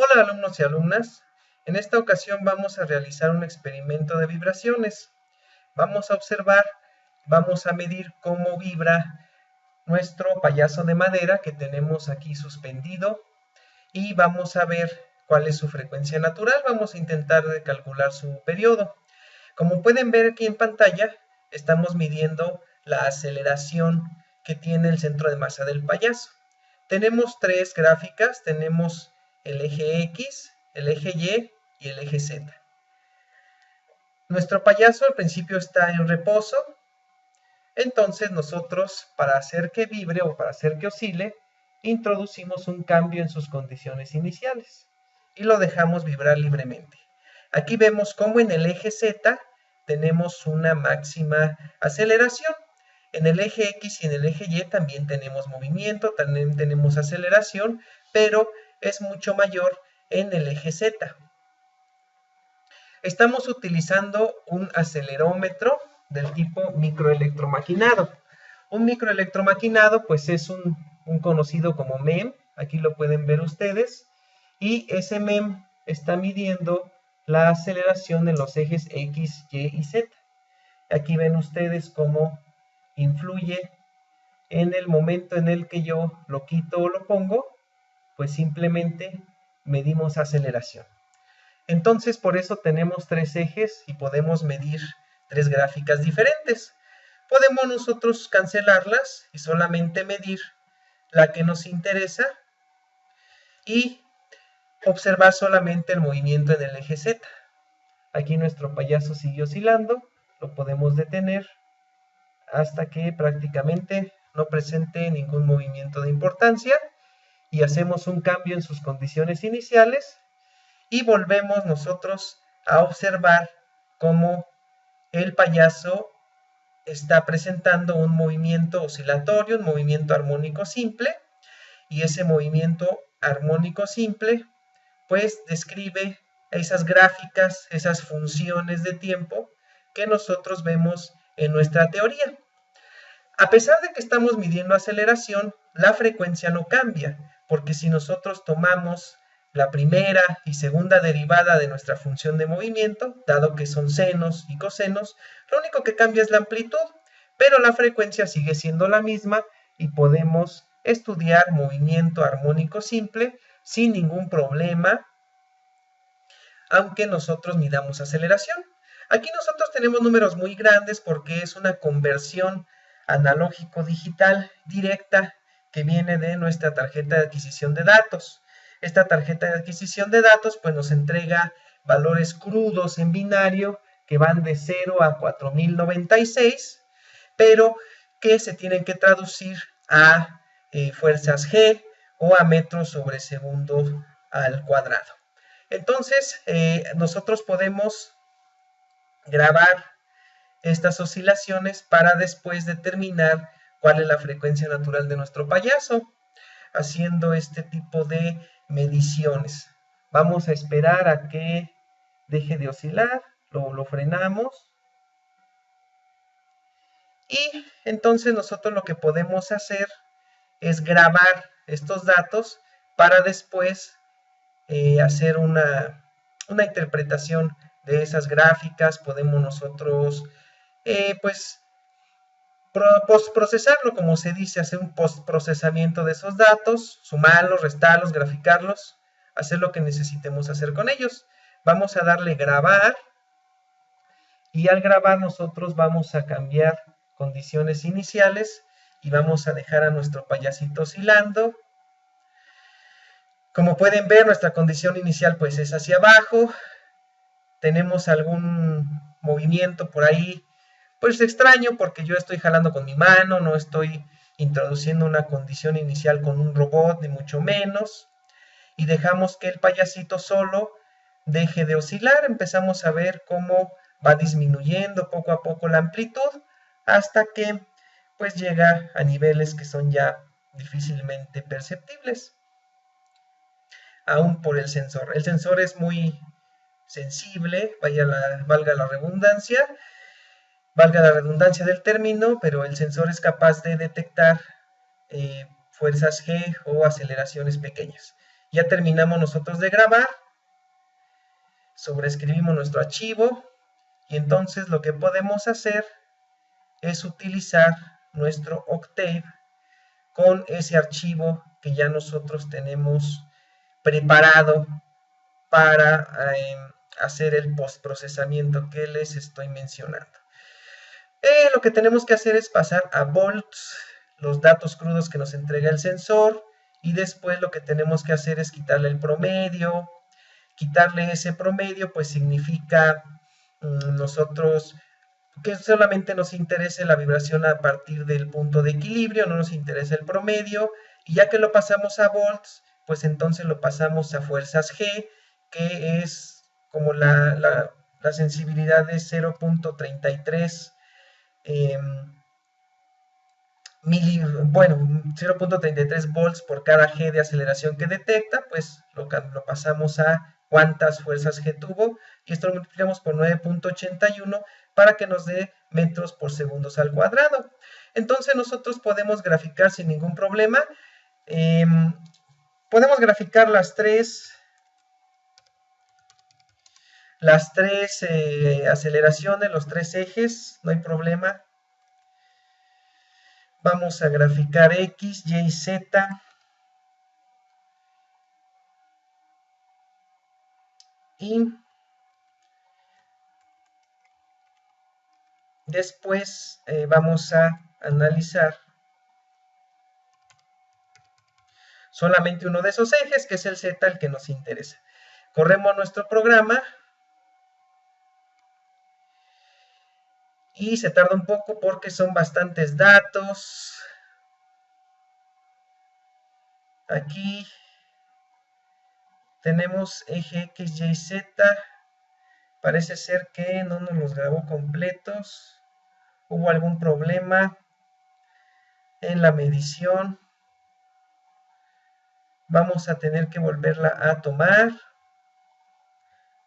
Hola alumnos y alumnas, en esta ocasión vamos a realizar un experimento de vibraciones. Vamos a observar, vamos a medir cómo vibra nuestro payaso de madera que tenemos aquí suspendido y vamos a ver cuál es su frecuencia natural. Vamos a intentar calcular su periodo. Como pueden ver aquí en pantalla, estamos midiendo la aceleración que tiene el centro de masa del payaso. Tenemos tres gráficas, tenemos el eje X, el eje Y el eje Z. Nuestro payaso al principio está en reposo, entonces nosotros para hacer que vibre o para hacer que oscile, introducimos un cambio en sus condiciones iniciales y lo dejamos vibrar libremente. Aquí vemos cómo en el eje Z tenemos una máxima aceleración. En el eje X y en el eje Y también tenemos movimiento, también tenemos aceleración, pero es mucho mayor en el eje Z. Estamos utilizando un acelerómetro del tipo microelectromaquinado. Un microelectromaquinado pues es un conocido como MEM, aquí lo pueden ver ustedes, y ese MEM está midiendo la aceleración en los ejes X, Y y Z. Aquí ven ustedes cómo influye en el momento en el que yo lo quito o lo pongo, pues simplemente medimos aceleración. Entonces por eso tenemos tres ejes y podemos medir tres gráficas diferentes. Podemos nosotros cancelarlas y solamente medir la que nos interesa y observar solamente el movimiento en el eje Z. Aquí nuestro payaso sigue oscilando, lo podemos detener hasta que prácticamente no presente ningún movimiento de importancia y hacemos un cambio en sus condiciones iniciales y volvemos nosotros a observar cómo el payaso está presentando un movimiento oscilatorio, un movimiento armónico simple, y ese movimiento armónico simple pues describe esas gráficas, esas funciones de tiempo que nosotros vemos en nuestra teoría. A pesar de que estamos midiendo aceleración, la frecuencia no cambia, porque si nosotros tomamos la primera y segunda derivada de nuestra función de movimiento, dado que son senos y cosenos, lo único que cambia es la amplitud, pero la frecuencia sigue siendo la misma y podemos estudiar movimiento armónico simple sin ningún problema, aunque nosotros midamos aceleración. Aquí nosotros tenemos números muy grandes porque es una conversión analógico-digital directa que viene de nuestra tarjeta de adquisición de datos. Esta tarjeta de adquisición de datos pues nos entrega valores crudos en binario que van de 0 a 4096, pero que se tienen que traducir a fuerzas G o a metros sobre segundo al cuadrado. Entonces, nosotros podemos grabar estas oscilaciones para después determinar cuál es la frecuencia natural de nuestro payaso, haciendo este tipo de mediciones. Vamos a esperar a que deje de oscilar, lo frenamos. Y entonces nosotros lo que podemos hacer es grabar estos datos para después hacer una interpretación de esas gráficas. Podemos nosotros pues postprocesarlo, como se dice, hacer un postprocesamiento de esos datos, sumarlos, restarlos, graficarlos, hacer lo que necesitemos hacer con ellos. Vamos a darle grabar y al grabar nosotros vamos a cambiar condiciones iniciales y vamos a dejar a nuestro payasito oscilando. Como pueden ver, nuestra condición inicial pues es hacia abajo. Tenemos algún movimiento por ahí pues extraño porque yo estoy jalando con mi mano, no estoy introduciendo una condición inicial con un robot, ni mucho menos. Y dejamos que el payasito solo deje de oscilar. Empezamos a ver cómo va disminuyendo poco a poco la amplitud hasta que pues llega a niveles que son ya difícilmente perceptibles, aún por el sensor. El sensor es muy sensible, valga la redundancia del término, pero el sensor es capaz de detectar fuerzas G o aceleraciones pequeñas. Ya terminamos nosotros de grabar, sobreescribimos nuestro archivo y entonces lo que podemos hacer es utilizar nuestro Octave con ese archivo que ya nosotros tenemos preparado para hacer el postprocesamiento que les estoy mencionando. Lo que tenemos que hacer es pasar a volts los datos crudos que nos entrega el sensor y después lo que tenemos que hacer es quitarle el promedio. Quitarle ese promedio pues significa nosotros que solamente nos interese la vibración a partir del punto de equilibrio, no nos interesa el promedio, y ya que lo pasamos a volts, pues entonces lo pasamos a fuerzas G, que es como la sensibilidad de 0.33 bueno, 0.33 volts por cada G de aceleración que detecta, pues lo pasamos a cuántas fuerzas G tuvo, y esto lo multiplicamos por 9.81 para que nos dé metros por segundos al cuadrado. Entonces nosotros podemos graficar sin ningún problema, podemos graficar las tres aceleraciones, los tres ejes, no hay problema. Vamos a graficar X, Y, Z. Y después vamos a analizar solamente uno de esos ejes, que es el Z, el que nos interesa. Corremos nuestro programa. Y se tarda un poco porque son bastantes datos. Aquí tenemos eje X, Y, Z. Parece ser que no nos los grabó completos. Hubo algún problema en la medición. Vamos a tener que volverla a tomar.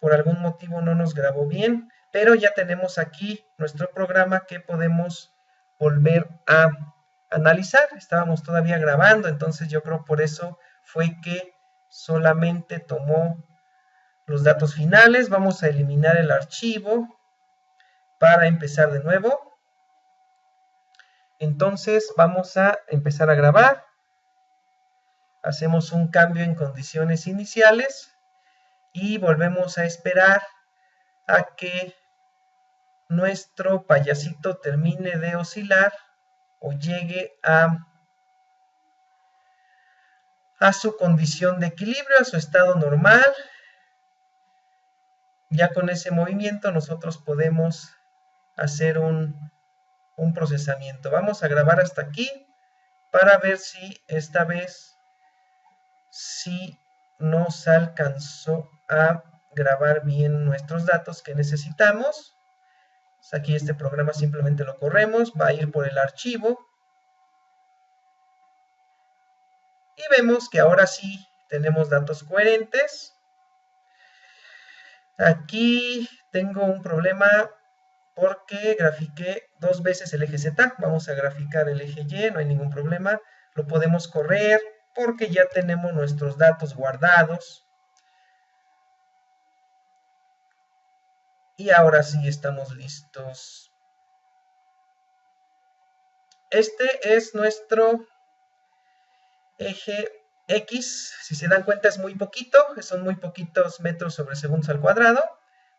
Por algún motivo no nos grabó bien. Pero ya tenemos aquí nuestro programa que podemos volver a analizar. Estábamos todavía grabando, entonces yo creo por eso fue que solamente tomó los datos finales. Vamos a eliminar el archivo para empezar de nuevo. Entonces vamos a empezar a grabar. Hacemos un cambio en condiciones iniciales y volvemos a esperar a que nuestro payasito termine de oscilar o llegue a su condición de equilibrio, a su estado normal. Ya con ese movimiento nosotros podemos hacer un procesamiento. Vamos a grabar hasta aquí para ver si esta vez sí nos alcanzó a grabar bien nuestros datos que necesitamos. Aquí este programa simplemente lo corremos, va a ir por el archivo. Y vemos que ahora sí tenemos datos coherentes. Aquí tengo un problema porque grafiqué dos veces el eje Z. Vamos a graficar el eje Y, no hay ningún problema. Lo podemos correr porque ya tenemos nuestros datos guardados. Y ahora sí estamos listos. Este es nuestro eje X. Si se dan cuenta es muy poquito, son muy poquitos metros sobre segundos al cuadrado.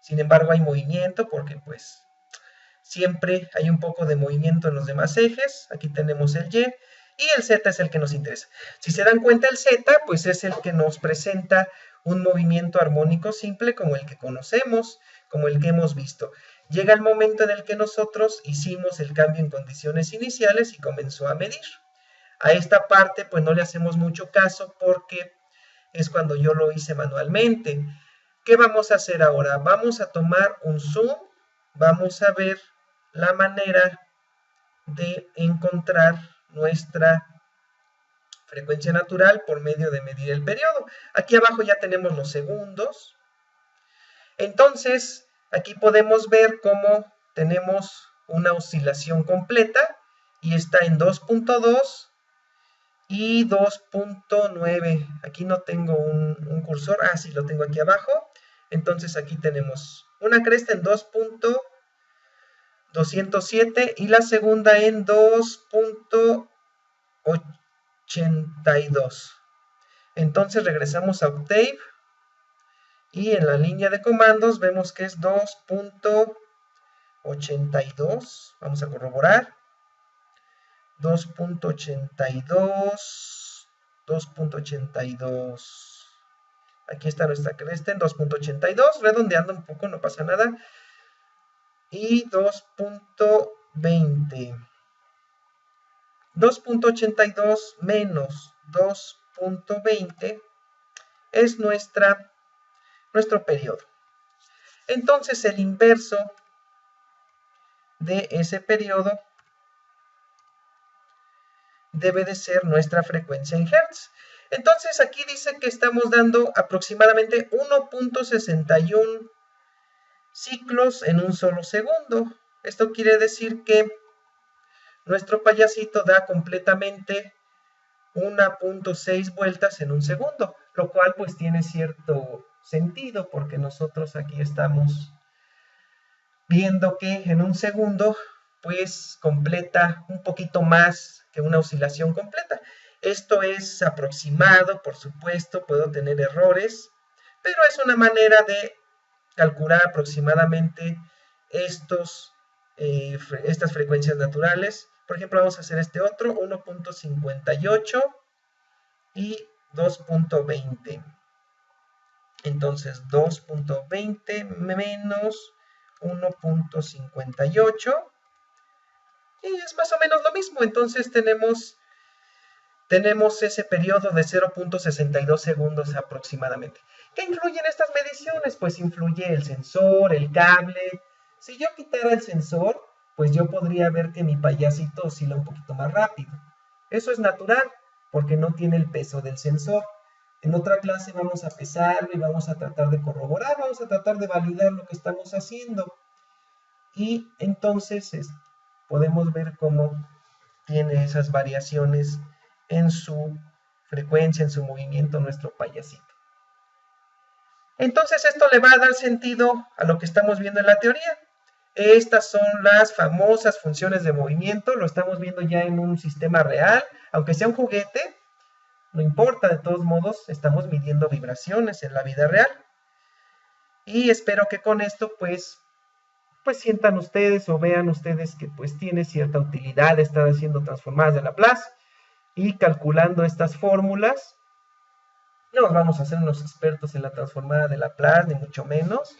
Sin embargo hay movimiento porque pues siempre hay un poco de movimiento en los demás ejes. Aquí tenemos el Y y el Z es el que nos interesa. Si se dan cuenta el Z pues es el que nos presenta un movimiento armónico simple como el que conocemos, como el que hemos visto. Llega el momento en el que nosotros hicimos el cambio en condiciones iniciales y comenzó a medir. A esta parte pues no le hacemos mucho caso porque es cuando yo lo hice manualmente. ¿Qué vamos a hacer ahora? Vamos a tomar un zoom, vamos a ver la manera de encontrar nuestra frecuencia natural por medio de medir el periodo. Aquí abajo ya tenemos los segundos. Entonces, aquí podemos ver cómo tenemos una oscilación completa y está en 2.2 y 2.9. Aquí no tengo un cursor. Ah, sí, lo tengo aquí abajo. Entonces aquí tenemos una cresta en 2.207 y la segunda en 2.82. Entonces regresamos a Octave y en la línea de comandos vemos que es 2.82. Vamos a corroborar. 2.82. 2.82. Aquí está nuestra cresta en 2.82. Redondeando un poco, no pasa nada. Y 2.20. 2.82 menos 2.20 es nuestro periodo. Entonces el inverso de ese periodo debe de ser nuestra frecuencia en Hertz. Entonces aquí dice que estamos dando aproximadamente 1.61 ciclos en un solo segundo. Esto quiere decir que nuestro payasito da completamente 1.6 vueltas en un segundo, lo cual pues tiene cierto sentido porque nosotros aquí estamos viendo que en un segundo pues completa un poquito más que una oscilación completa. Esto es aproximado, por supuesto, puedo tener errores, pero es una manera de calcular aproximadamente estas frecuencias naturales. Por ejemplo, vamos a hacer este otro, 1.58 y 2.20. Entonces, 2.20 menos 1.58 y es más o menos lo mismo. Entonces tenemos ese periodo de 0.62 segundos aproximadamente. ¿Qué influyen estas mediciones? Pues influye el sensor, el cable. Si yo quitara el sensor, pues yo podría ver que mi payasito oscila un poquito más rápido. Eso es natural, porque no tiene el peso del sensor. En otra clase vamos a pesarlo y vamos a tratar de corroborar, vamos a tratar de validar lo que estamos haciendo. Y entonces podemos ver cómo tiene esas variaciones en su frecuencia, en su movimiento, nuestro payasito. Entonces esto le va a dar sentido a lo que estamos viendo en la teoría. Estas son las famosas funciones de movimiento, lo estamos viendo ya en un sistema real, aunque sea un juguete, no importa, de todos modos estamos midiendo vibraciones en la vida real. Y espero que con esto pues sientan ustedes o vean ustedes que pues tiene cierta utilidad estar haciendo transformadas de Laplace y calculando estas fórmulas. No nos vamos a hacer unos expertos en la transformada de Laplace, ni mucho menos,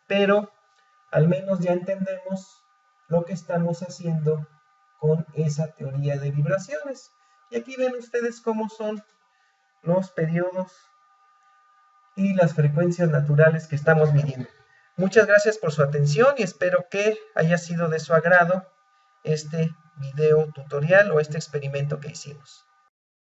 pero al menos ya entendemos lo que estamos haciendo con esa teoría de vibraciones. Y aquí ven ustedes cómo son los periodos y las frecuencias naturales que estamos midiendo. Muchas gracias por su atención y espero que haya sido de su agrado este video tutorial o este experimento que hicimos.